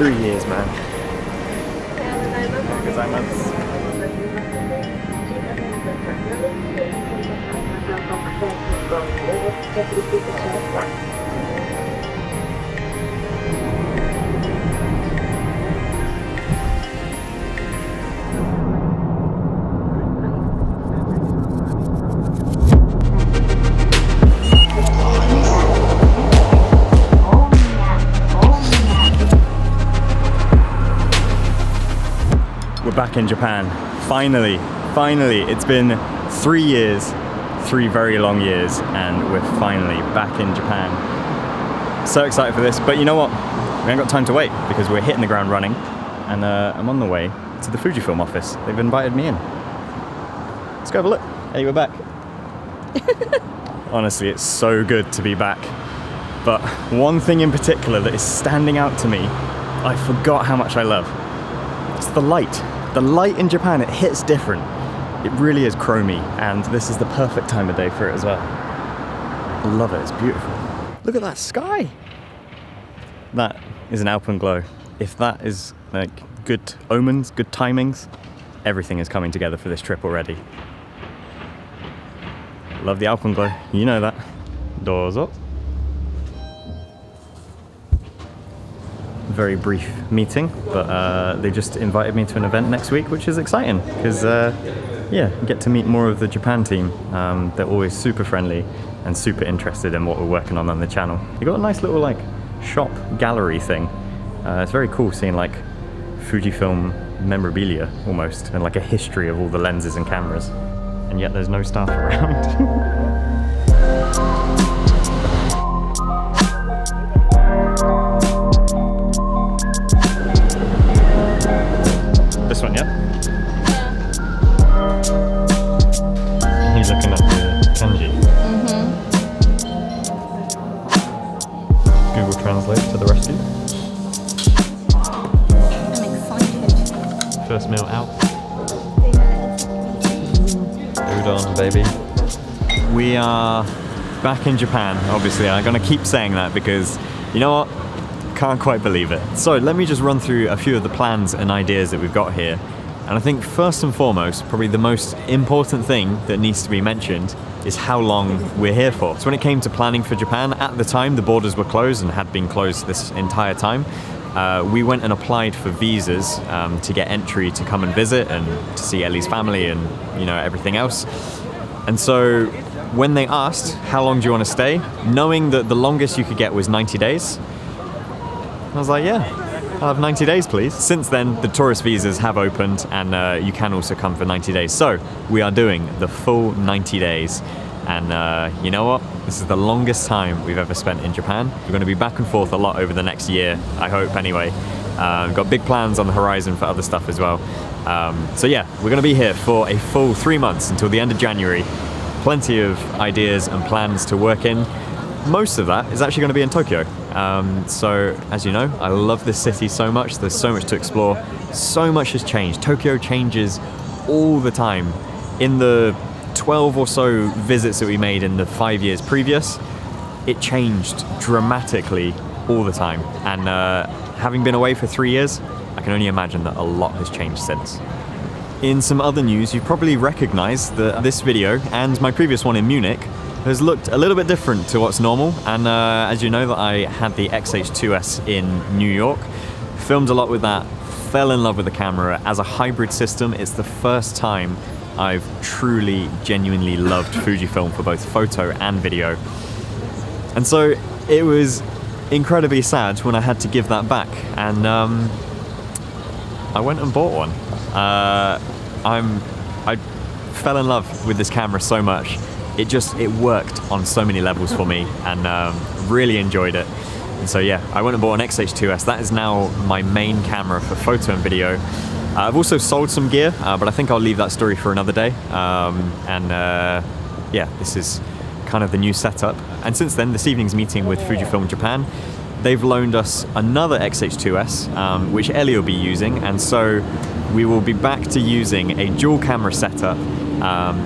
3 years, man. We're back in Japan. Finally, it's been 3 years, 3 very long years, and we're finally back in Japan. So excited for this, but you know what? We ain't got time to wait because we're hitting the ground running, and I'm on the way to the Fujifilm office. They've invited me in. Let's go have a look. Hey, we're back. Honestly, it's so good to be back. But one thing in particular that is standing out to me, I forgot how much I love. It's the light. The light in Japan, it hits different. It really is chromy, and this is the perfect time of day for it as well. I love it, it's beautiful. Look at that sky. That is an alpenglow. If that is like good omens, good timings, everything is coming together for this trip already. Love the alpenglow, you know that. Dozo. Very brief meeting, but they just invited me to an event next week, which is exciting because yeah, get to meet more of the Japan team. They're always super friendly and super interested in what we're working on the channel. They got a nice little like shop gallery thing. It's very cool seeing like Fujifilm memorabilia almost, and like a history of all the lenses and cameras, and yet there's no staff around. This one, yeah? Yeah. He's looking at the kanji. Google Translate to the rescue. I'm excited. First meal out. Udon, baby. We are back in Japan, obviously. I'm going to keep saying that because, you know what? Can't quite believe it. So let me just run through a few of the plans and ideas that we've got here. And I think first and foremost, probably the most important thing that needs to be mentioned is how long we're here for. So when it came to planning for Japan, at the time the borders were closed and had been closed this entire time. We went and applied for visas to get entry to come and visit and to see Ellie's family and, you know, everything else. And so when they asked, how long do you want to stay? Knowing that the longest you could get was 90 days, I was like, yeah, I'll have 90 days, please. Since then, the tourist visas have opened and you can also come for 90 days. So we are doing the full 90 days. And you know what? This is the longest time we've ever spent in Japan. We're going to be back and forth a lot over the next year, I hope anyway. Got big plans on the horizon for other stuff as well. So yeah, we're going to be here for a full 3 months until the end of January. Plenty of ideas and plans to work in. Most of that is actually going to be in Tokyo. So as you know, I love this city so much. There's so much to explore. So much has changed. Tokyo changes all the time. In the 12 or so visits that we made in the 5 years previous, it changed dramatically all the time. And having been away for 3 years, I can only imagine that a lot has changed since. In some other news, you've probably recognized that this video and my previous one in Munich has looked a little bit different to what's normal. And as you know, that I had the XH2S in New York, filmed a lot with that, fell in love with the camera. As a hybrid system, it's the first time I've truly, genuinely loved Fujifilm for both photo and video. And so it was incredibly sad when I had to give that back. And I went and bought one. I fell in love with this camera so much. It worked on so many levels for me, and really enjoyed it. And so yeah, I went and bought an XH2S. That is now my main camera for photo and video. I've also sold some gear, but I think I'll leave that story for another day. Yeah, this is kind of the new setup. And since then, this evening's meeting with Fujifilm Japan, they've loaned us another XH2S, which Ellie will be using. And so we will be back to using a dual camera setup,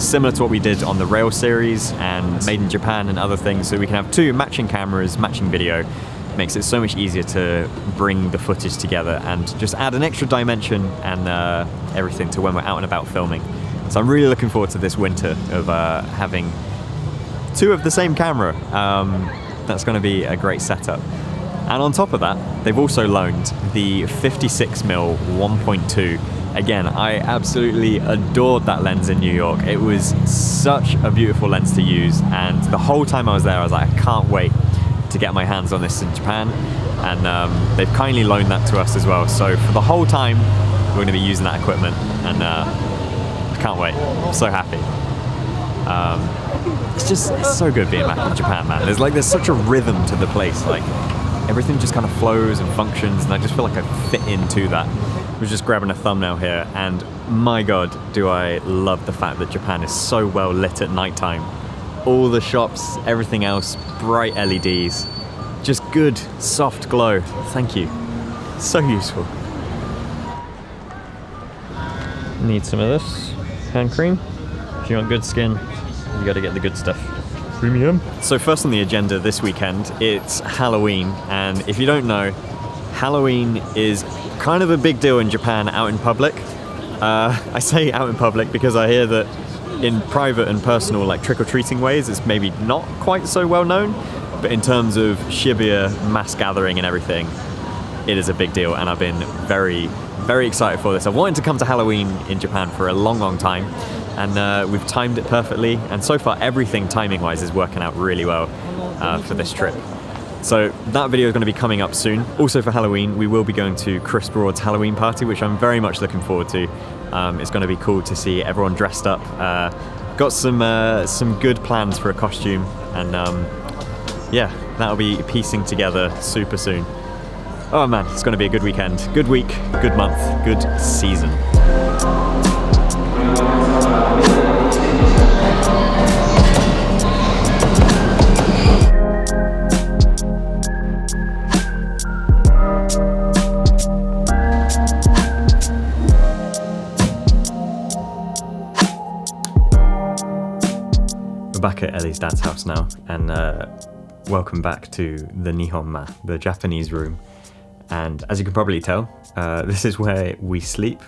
similar to what we did on the Rail series and Made in Japan and other things. So we can have two matching cameras, matching video. makes it so much easier to bring the footage together and just add an extra dimension and everything to when we're out and about filming. So I'm really looking forward to this winter of having two of the same camera. That's going to be a great setup. And on top of that, they've also loaned the 56mm 1.2. Again, I absolutely adored that lens in New York. It was such a beautiful lens to use, and the whole time I was there I was like, I can't wait to get my hands on this in Japan. And they've kindly loaned that to us as well. So for the whole time we're going to be using that equipment, and I can't wait. I'm so happy. It's so good being back in Japan, man. There's such a rhythm to the place. Like, everything just kind of flows and functions, and I just feel like I fit into that. I was just grabbing a thumbnail here, and my god, do I love the fact that Japan is so well lit at nighttime. All the shops, everything else, bright LEDs, just good, soft glow. Thank you. So useful. Need some of this hand cream. If you want good skin, you got to get the good stuff. Premium. So first on the agenda this weekend, it's Halloween, and if you don't know, Halloween is kind of a big deal in Japan out in public. I say out in public because I hear that in private and personal, like trick-or-treating ways, it's maybe not quite so well known, but in terms of Shibuya mass gathering and everything, it is a big deal, and I've been very, very excited for this. I've wanted to come to Halloween in Japan for a long, long time, and we've timed it perfectly, and so far everything timing-wise is working out really well for this trip. So that video is going to be coming up soon. Also for Halloween, we will be going to Chris Broad's Halloween party, which I'm very much looking forward to. It's going to be cool to see everyone dressed up. Got some good plans for a costume, and yeah, that'll be piecing together super soon. Oh man, it's going to be a good weekend, good week, good month, good season. Back at Ellie's dad's house now, and welcome back to the Nihonma, the Japanese room. And as you can probably tell, this is where we sleep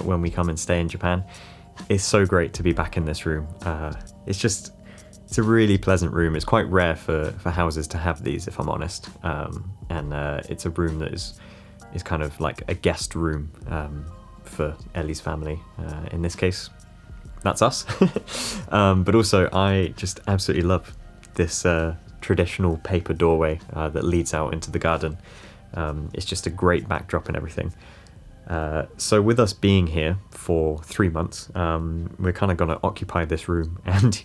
when we come and stay in Japan. It's so great to be back in this room. It's a really pleasant room. It's quite rare for houses to have these, if I'm honest. And it's a room that is kind of like a guest room for Ellie's family. In this case, that's us. But also, I just absolutely love this traditional paper doorway that leads out into the garden. It's just a great backdrop and everything. So with us being here for 3 months, we're kind of going to occupy this room and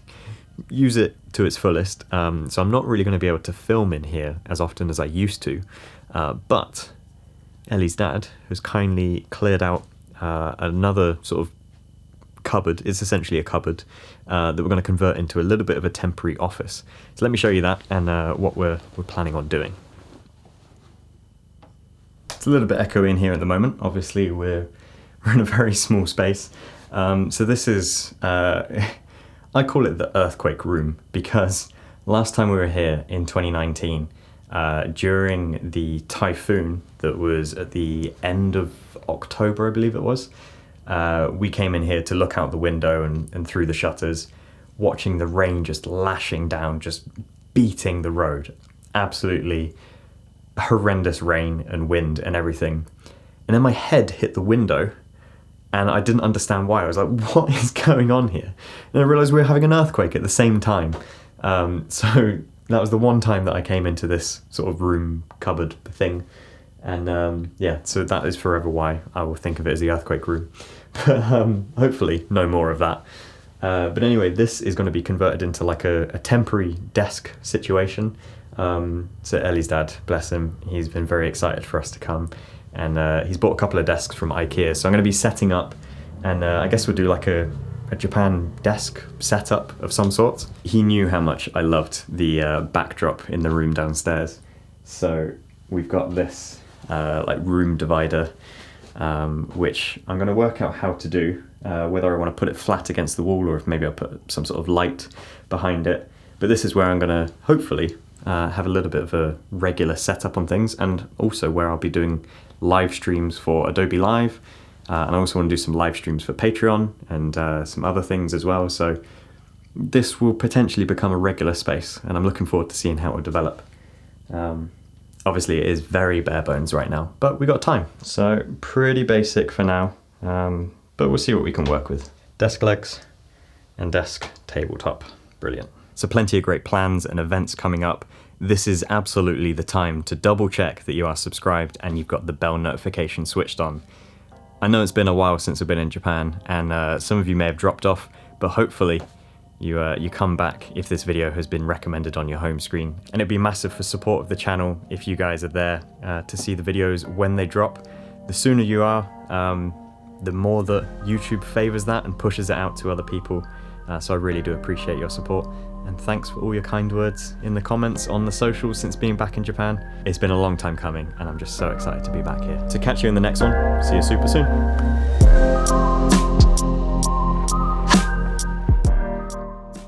use it to its fullest. So I'm not really going to be able to film in here as often as I used to. But Ellie's dad has kindly cleared out another sort of cupboard. It's essentially a cupboard that we're going to convert into a little bit of a temporary office. So let me show you that and what we're planning on doing. It's a little bit echoey in here at the moment. Obviously we're in a very small space. So this is, I call it the earthquake room, because last time we were here in 2019, during the typhoon that was at the end of October, I believe it was, we came in here to look out the window and through the shutters, watching the rain just lashing down, just beating the road. Absolutely horrendous rain and wind and everything. And then my head hit the window and I didn't understand why. I was like, what is going on here? And I realized we were having an earthquake at the same time. So that was the one time that I came into this sort of room cupboard thing. And yeah, so that is forever why I will think of it as the earthquake room. But hopefully no more of that. But anyway, this is going to be converted into like a temporary desk situation. So Ellie's dad, bless him, he's been very excited for us to come, and he's bought a couple of desks from IKEA. So I'm going to be setting up, and I guess we'll do like a Japan desk setup of some sort. He knew how much I loved the backdrop in the room downstairs. So we've got this like room divider, which I'm going to work out how to do, whether I want to put it flat against the wall or if maybe I'll put some sort of light behind it. But this is where I'm going to hopefully have a little bit of a regular setup on things, and also where I'll be doing live streams for Adobe Live, and I also want to do some live streams for Patreon and some other things as well. So this will potentially become a regular space, and I'm looking forward to seeing how it will develop. Obviously it is very bare bones right now, but we got time, so pretty basic for now, but we'll see what we can work with. Desk legs and desk tabletop, brilliant. So plenty of great plans and events coming up. This is absolutely the time to double check that you are subscribed and you've got the bell notification switched on. I know it's been a while since I've been in Japan, and some of you may have dropped off, but hopefully you come back if this video has been recommended on your home screen. And it'd be massive for support of the channel if you guys are there to see the videos when they drop. The sooner you are, the more that YouTube favors that and pushes it out to other people. So I really do appreciate your support. And thanks for all your kind words in the comments on the socials since being back in Japan. It's been a long time coming, and I'm just so excited to be back here. To catch you in the next one, see you super soon.